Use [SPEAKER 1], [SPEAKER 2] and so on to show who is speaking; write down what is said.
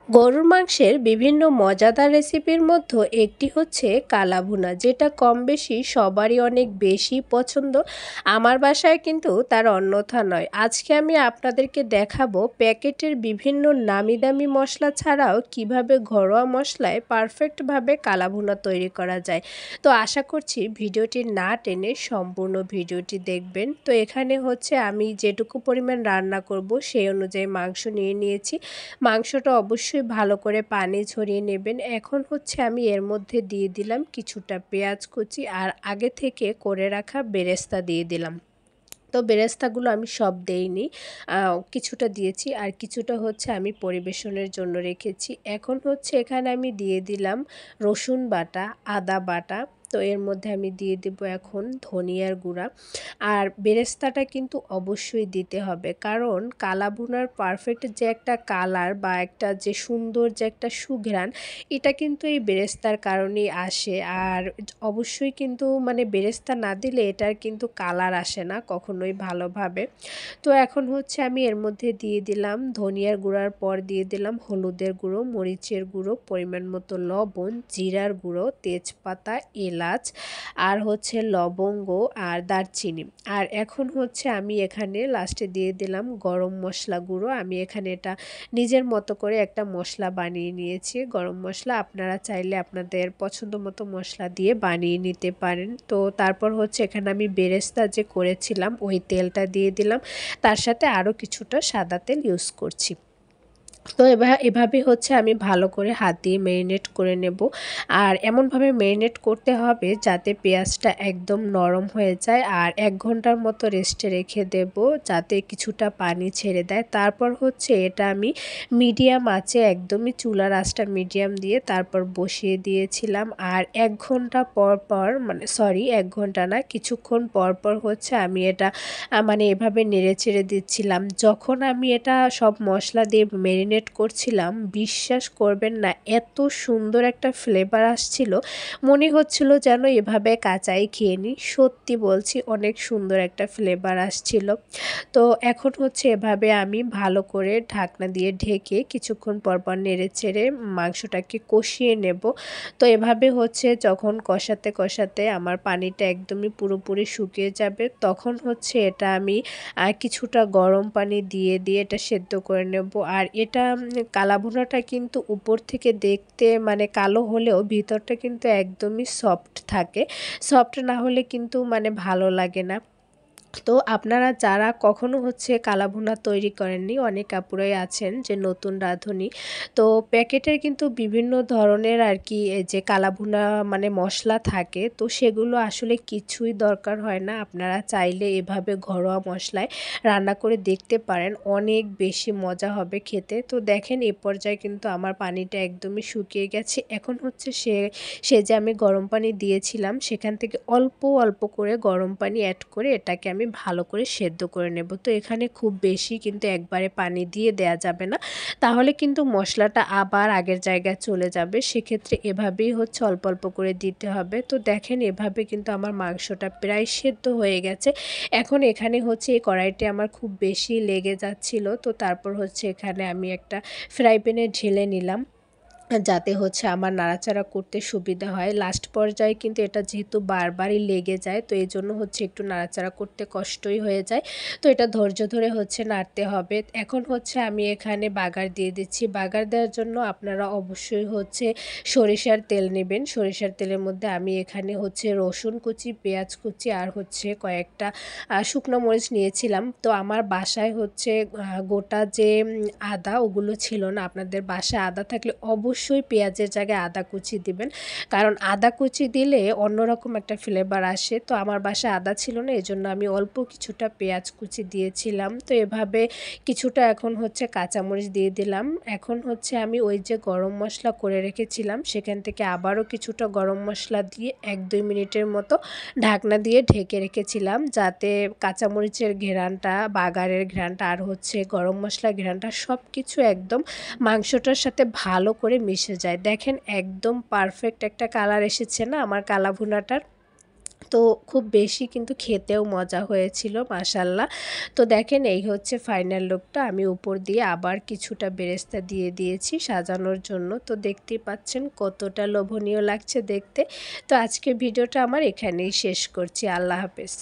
[SPEAKER 1] গরুর মাংসের বিভিন্ন মজাদার রেসিপির মধ্যে একটি হচ্ছে কালা ভুনা, যেটা কম বেশি সবারই অনেক বেশি পছন্দ। আমার বাসায় কিন্তু তার অন্যথা নয়। আজকে আমি আপনাদেরকে দেখাবো প্যাকেটের বিভিন্ন নামি দামি মশলা ছাড়াও কিভাবে ঘরোয়া মশলায় পারফেক্টভাবে কালা ভুনা তৈরি করা যায়। তো আশা করছি ভিডিওটি না টেনে সম্পূর্ণ ভিডিওটি দেখবেন। তো এখানে হচ্ছে আমি যেটুকু পরিমাণ রান্না করব সেই অনুযায়ী মাংস নিয়ে নিয়েছি। মাংসটা অবশ্যই ভালো করে পানি ঝরিয়ে নেবেন। এখন হচ্ছে আমি এর মধ্যে দিয়ে দিলাম কিছুটা পেঁয়াজ কুচি আর আগে থেকে করে রাখা বেরেস্তা দিয়ে দিলাম। তো বেরেস্তাগুলো আমি সব দেইনি, কিছুটা দিয়েছি আর কিছুটা হচ্ছে আমি পরিবেশনের জন্য রেখেছি। এখন হচ্ছে এখানে আমি দিয়ে দিলাম রসুন বাটা, আদা বাটা। তো এর মধ্যে আমি দিয়ে দেব এখন ধনিয়ার গুঁড়া। আর বেরেস্তাটা কিন্তু অবশ্যই দিতে হবে, কারণ কালা ভুনার পারফেক্ট যে একটা কালার বা একটা যে সুন্দর যে একটা সুঘ্রাণ, এটা কিন্তু এই বেরেস্তার কারণেই আসে। আর অবশ্যই কিন্তু মানে বেরেস্তা না দিলে এটার কিন্তু কালার আসে না কখনোই ভালোভাবে। তো এখন হচ্ছে আমি এর মধ্যে দিয়ে দিলাম ধনিয়ার গুঁড়ার পর দিয়ে দিলাম হলুদের গুঁড়ো, মরিচের গুঁড়ো, পরিমাণ মতো লবণ, জিরার গুঁড়ো, তেজপাতা, এলাচ আর হচ্ছে লবঙ্গ আর দারচিনি। আর এখন হচ্ছে আমি এখানে লাস্টে দিয়ে দিলাম গরম মশলা গুঁড়ো। আমি এখানে এটা নিজের মতো করে একটা মশলা বানিয়ে নিয়েছি। গরম মশলা আপনারা চাইলে আপনাদের পছন্দ মতো মশলা দিয়ে বানিয়ে নিতে পারেন। তো তারপর হচ্ছে এখানে আমি বেরেস্তা যে করেছিলাম ওই তেলটা দিয়ে দিলাম, তার সাথে আরও কিছুটা সাদা তেল ইউজ করছি। তো এভাবে হচ্ছে আমি ভালো করে হাত দিয়ে মেরিনেট করে নেব। আর এমনভাবে মেরিনেট করতে হবে যাতে পেঁয়াজটা একদম নরম হয়ে যায়। আর ১ ঘন্টার মতো রেস্টে রেখে দেব যাতে কিছুটা পানি ছেড়ে দেয়। তারপর হচ্ছে এটা আমি মিডিয়াম আঁচে, একদমই চুলার আঁচটা মিডিয়াম দিয়ে তারপর বসিয়ে দিয়েছিলাম। আর ১ ঘন্টা পর পর, মানে সরি ১ ঘন্টা না, কিছুক্ষণ পর পর হচ্ছে আমি এটা মানে এভাবে নেড়েচেড়ে দিচ্ছিলাম। যখন আমি এটা সব মশলা দিয়ে মেরিনেট করছিলাম, বিশ্বাস করবেন না, এত সুন্দর একটা ফ্লেভার আসছিল, মনে হচ্ছিল যেন এভাবে কাঁচাই খেয়ে নিই। সত্যি বলছি, অনেক সুন্দর একটা ফ্লেভার আসছিল। তো এখন হচ্ছে এভাবে আমি ভালো করে ঢাকনা দিয়ে ঢেকে কিছুক্ষণ পরপর নেড়েচেড়ে মাংসটাকে কষিয়ে নেব। তো এভাবে হচ্ছে যখন কষাতে কষাতে আমার পানিটা একদমই পুরোপুরি শুকিয়ে যাবে, তখন হচ্ছে এটা আমি কিছুটা গরম পানি দিয়ে এটা সেদ্ধ করে নেব। আর এটা কালা ভুনাটা কিন্তু উপর থেকে দেখতে মানে কালো হলেও ভিতরটা কিন্তু একদমই সফট থাকে। সফট না হলে কিন্তু মানে ভালো লাগে না। তো আপনারা যারা কখনো হচ্ছে কালা ভুনা তৈরি করেননি, অনেক আপুরাই আছেন যে নতুন রাঁধুনি, তো প্যাকেটের কিন্তু বিভিন্ন ধরনের আর কি এই যে কালা ভুনা মানে মশলা থাকে, তো সেগুলো আসলে কিছুই দরকার হয় না। আপনারা চাইলে এভাবে ঘরোয়া মশলায় রান্না করে দেখতে পারেন, অনেক বেশি মজা হবে খেতে। তো দেখেন এ পর্যায়ে কিন্তু আমার পানিটা একদমই শুকিয়ে গেছে। এখন হচ্ছে সে যে আমি গরম পানি দিয়েছিলাম সেখান থেকে অল্প অল্প করে গরম পানি অ্যাড করে এটাকে আমি ভালো করে সেদ্ধ করে নেব। তো এখানে খুব বেশি কিন্তু একবারে পানি দিয়ে দেয়া যাবে না, তাহলে কিন্তু মশলাটা আবার আগের জায়গায় চলে যাবে। সেক্ষেত্রে এভাবেই হচ্ছে অল্প অল্প করে দিতে হবে। তো দেখেন এভাবে কিন্তু আমার মাংসটা প্রায় সেদ্ধ হয়ে গেছে। এখন এখানে হচ্ছে এই কড়াইতে আমার খুব বেশি লেগে যাচ্ছিল, তো তারপর হচ্ছে এখানে আমি একটা ফ্রাই প্যানে ঢেলে নিলাম যাতে হচ্ছে আমার নাড়াচাড়া করতে সুবিধা হয়। লাস্ট পর্যায়ে কিন্তু এটা যেহেতু বারবারই লেগে যায়, তো এজন্য হচ্ছে একটু নাড়াচাড়া করতে কষ্টই হয়ে যায়। তো এটা ধৈর্য ধরে হচ্ছে নাড়তে হবে। এখন হচ্ছে আমি এখানে বাগার দিয়ে দিচ্ছি। বাগার দেওয়ার জন্য আপনারা অবশ্যই হচ্ছে সরিষার তেল নেবেন। সরিষার তেলের মধ্যে আমি এখানে হচ্ছে রসুন কুচি, পেঁয়াজ কুচি আর হচ্ছে কয়েকটা শুকনো মরিচ নিয়েছিলাম। তো আমার বাসায় হচ্ছে গোটা যে আদা ওগুলো ছিল না। আপনাদের বাসায় আদা থাকলে অবশ্যই পেঁয়াজের জায়গায় আদা কুচি দিবেন, কারণ আদা কুচি দিলে অন্যরকম একটা ফ্লেভার আসে। তো আমার বাসায় আদা ছিল না, এজন্য আমি অল্প কিছুটা পেঁয়াজ কুচি দিয়েছিলাম। তো এভাবে কিছুটা এখন হচ্ছে কাঁচামরিচ দিয়ে দিলাম। এখন হচ্ছে আমি ওই যে গরম মশলা করে রেখেছিলাম সেখান থেকে আবারও কিছুটা গরম মশলা দিয়ে ১-২ মিনিটের মতো ঢাকনা দিয়ে ঢেকে রেখেছিলাম, যাতে কাঁচামরিচের ঘ্রাণটা, বাগারের ঘ্রাণটা আর হচ্ছে গরম মশলার ঘ্রাণটা সব কিছু একদম মাংসটার সাথে ভালো করে মিশে যায়। দেখেন একদম পারফেক্ট একটা কালার এসেছে না আমার কালা ভুনাটার। তো খুব বেশি কিন্তু খেতেও মজা হয়েছিল মাশাআল্লাহ। তো দেখেন এই হচ্ছে ফাইনাল লুকটা। আমি উপর দিয়ে আবার কিছুটা বেরেস্তা দিয়ে দিয়েছি সাজানোর জন্য। তো দেখতেই পাচ্ছেন কতটা লোভনীয় লাগছে দেখতে। তো আজকের ভিডিওটা আমার এখানেই শেষ করছি। আল্লাহ হাফেজ।